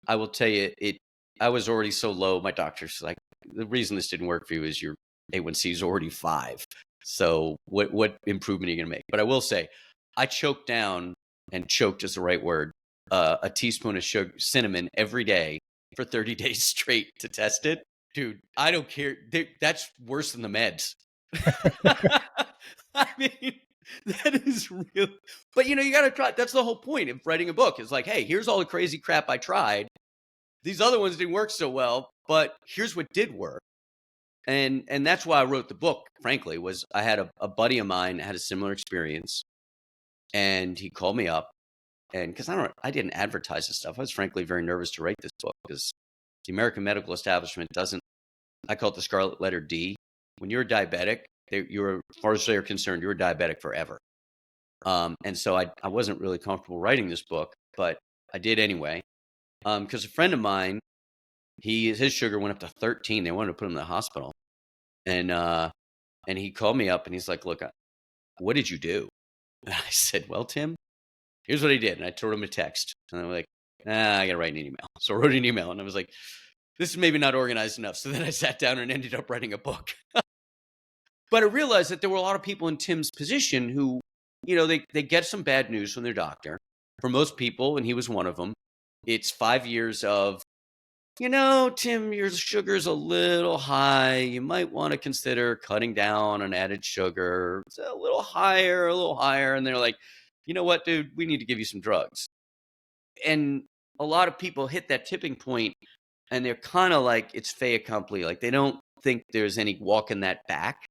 I will tell you, I was already so low. My doctor's like, the reason this didn't work for you is your A1C is already 5. So what improvement are you going to make? But I will say, I choked down, and choked is the right word, a teaspoon of sugar, cinnamon every day for 30 days straight to test it. Dude, I don't care. That's worse than the meds. I mean, that is real. But you got to try. That's the whole point of writing a book. It's like, hey, here's all the crazy crap I tried. These other ones didn't work so well, but here's what did work. And that's why I wrote the book, frankly, was I had a buddy of mine had a similar experience, and he called me up, and because I didn't advertise this stuff. I was frankly very nervous to write this book because the American medical establishment doesn't, I call it the scarlet letter D. When you're a diabetic, as far as they're concerned, you're a diabetic forever. And so I wasn't really comfortable writing this book, but I did anyway. Because a friend of mine, his sugar went up to 13. They wanted to put him in the hospital. And he called me up and he's like, look, what did you do? And I said, well, Tim, here's what I did. And I told him a text. And I'm like, I got to write an email. So I wrote an email and I was like, this is maybe not organized enough. So then I sat down and ended up writing a book. But I realized that there were a lot of people in Tim's position who, they get some bad news from their doctor. For most people, and he was one of them, it's 5 years of, Tim, your sugar's a little high. You might want to consider cutting down on added sugar. It's a little higher. And they're like, you know what, dude, we need to give you some drugs. And a lot of people hit that tipping point and they're kind of like, it's fait accompli. Like they don't think there's any walking that back.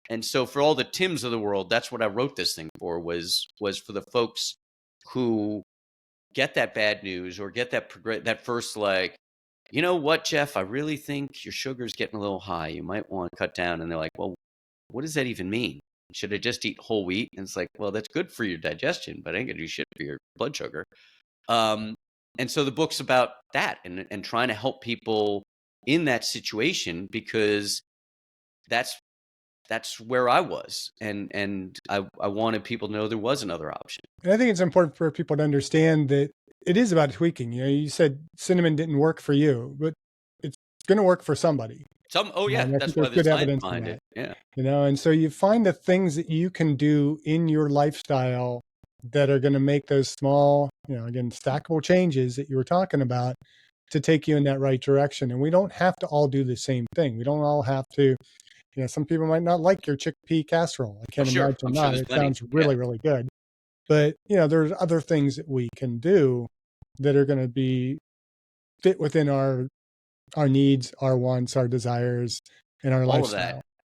And so for all the Tims of the world, that's what I wrote this thing for, was for the folks who get that bad news or get that first, like, you know what, Jeff, I really think your sugar's getting a little high. You might want to cut down. And they're like, well, what does that even mean? Should I just eat whole wheat? And it's like, well, that's good for your digestion, but I ain't gonna do shit for your blood sugar. And so the book's about that and trying to help people in that situation, because that's where I was. And I wanted people to know there was another option. And I think it's important for people to understand that it is about tweaking. You said cinnamon didn't work for you, but it's going to work for somebody. That's why there's there's science behind it. Yeah. And so you find the things that you can do in your lifestyle that are going to make those small, again, stackable changes that you were talking about to take you in that right direction. And we don't have to all do the same thing. We don't all have to, some people might not like your chickpea casserole. I can't imagine not. It sounds really, really good. But, there's other things that we can do that are going to be fit within our needs, our wants, our desires, and our lifestyle.